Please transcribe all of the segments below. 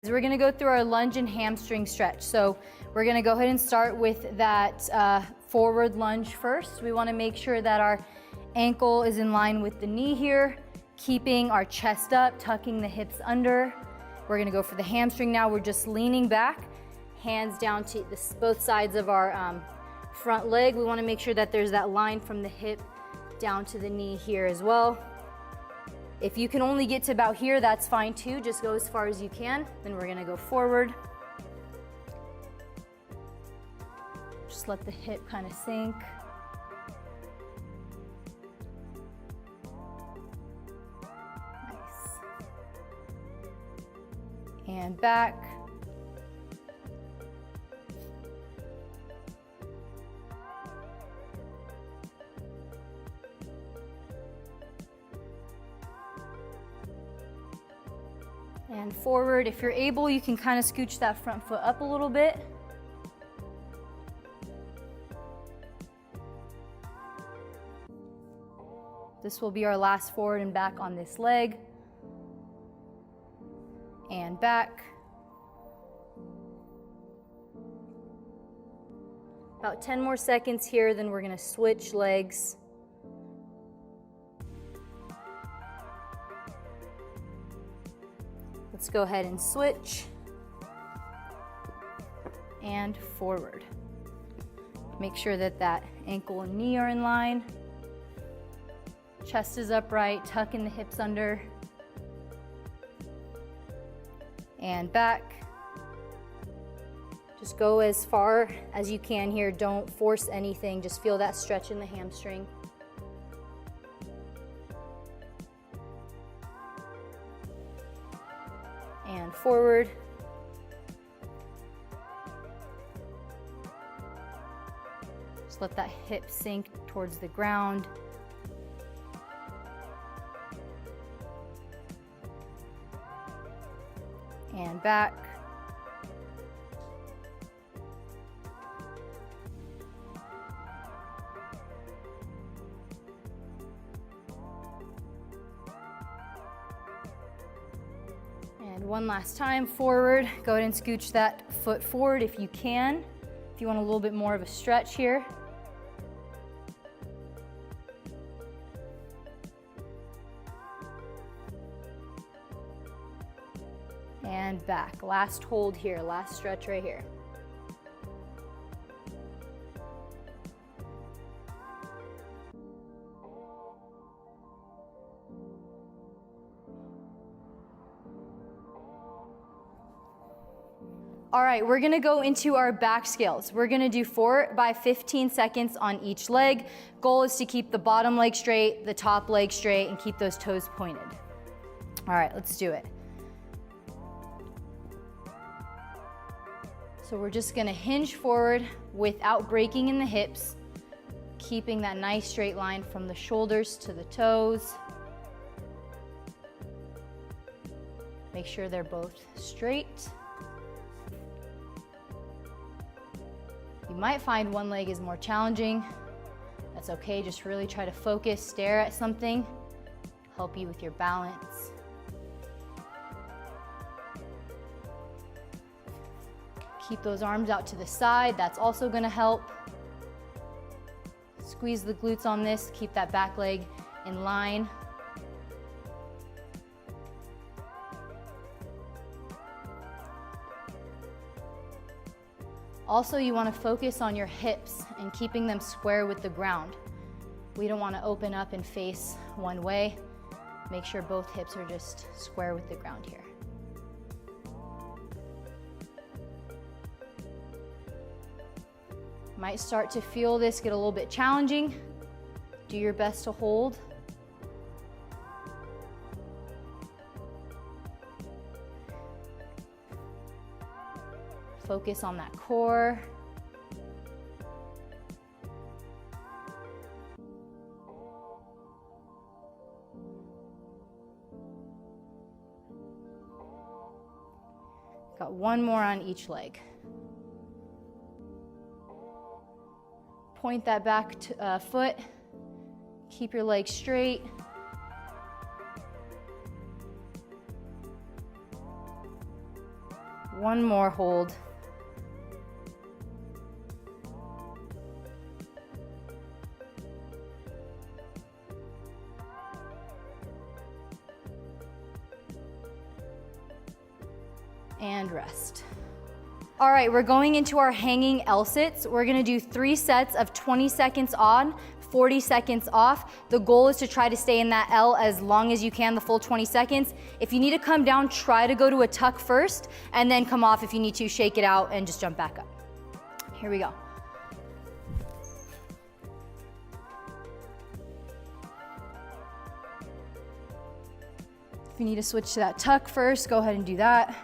We're gonna go through our lunge and hamstring stretch. So we're gonna go ahead and start with that forward lunge first. We wanna make sure that our ankle is in line with the knee here, keeping our chest up, tucking the hips under. We're gonna go for the hamstring now. We're just leaning back, hands down to both sides of our front leg. We wanna make sure that there's that line from the hip down to the knee here as well. If you can only get to about here, that's fine too. Just go as far as you can. Then we're gonna go forward. Just let the hip kind of sink. Nice. And back. And forward. If you're able, you can kind of scooch that front foot up a little bit. This will be our last forward and back on this leg. And back. About 10 more seconds here, then we're going to switch legs. Let's go ahead and switch and forward. Make sure that that ankle and knee are in line. Chest is upright, tucking the hips under. And back. Just go as far as you can here. Don't force anything. Just feel that stretch in the hamstring. And forward. Just let that hip sink towards the ground. And back. And one last time, forward. Go ahead and scooch that foot forward if you can. If you want a little bit more of a stretch here. And back. Last hold here, last stretch right here. All right, we're gonna go into our back scales. We're gonna do 4 by 15 seconds on each leg. Goal is to keep the bottom leg straight, the top leg straight, and keep those toes pointed. All right, let's do it. So we're just gonna hinge forward without breaking in the hips, keeping that nice straight line from the shoulders to the toes. Make sure they're both straight. You might find one leg is more challenging. That's okay, just really try to focus, stare at something, help you with your balance. Keep those arms out to the side, that's also gonna help. Squeeze the glutes on this, keep that back leg in line. Also, you want to focus on your hips and keeping them square with the ground. We don't want to open up and face one way. Make sure both hips are just square with the ground here. Might start to feel this get a little bit challenging. Do your best to hold. Focus on that core. Got one more on each leg. Point that back foot. Keep your legs straight. One more hold. And rest. All right, we're going into our hanging L-sits. We're gonna do 3 sets of 20 seconds on, 40 seconds off. The goal is to try to stay in that L as long as you can, the full 20 seconds. If you need to come down, try to go to a tuck first, and then come off if you need to, shake it out, and just jump back up. Here we go. If you need to switch to that tuck first, go ahead and do that.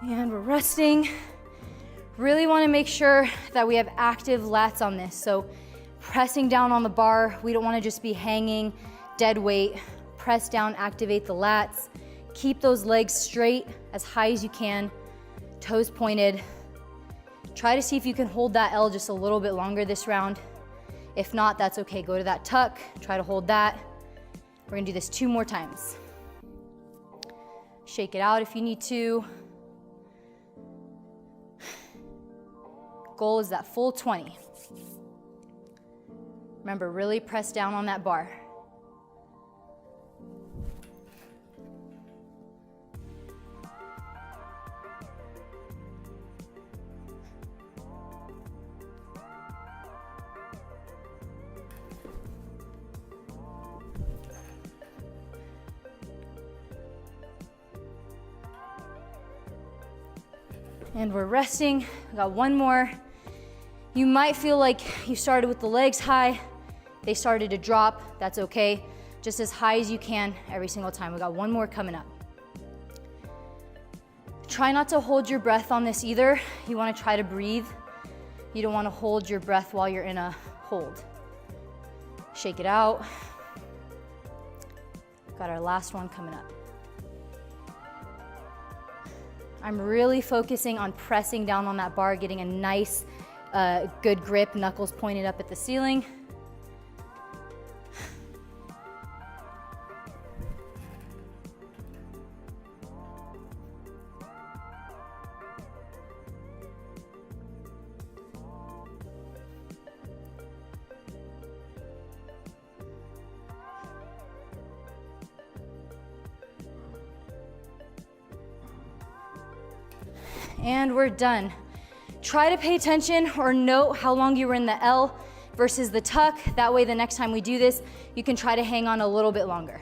And we're resting. Really want to make sure that we have active lats on this. So pressing down on the bar, we don't want to just be hanging dead weight. Press down, activate the lats. Keep those legs straight as high as you can, toes pointed. Try to see if you can hold that L just a little bit longer this round. If not, that's okay. Go to that tuck, try to hold that. We're gonna do this 2 more times. Shake it out if you need to. Goal is that full 20. Remember, really press down on that bar. And we're resting. We got 1 more. You might feel like you started with the legs high, they started to drop, that's okay. Just as high as you can every single time. We got 1 more coming up. Try not to hold your breath on this either. You wanna try to breathe. You don't wanna hold your breath while you're in a hold. Shake it out. Got our last one coming up. I'm really focusing on pressing down on that bar, getting a nice, good grip, knuckles pointed up at the ceiling. And we're done. Try to pay attention or note how long you were in the L versus the tuck. That way the next time we do this, you can try to hang on a little bit longer.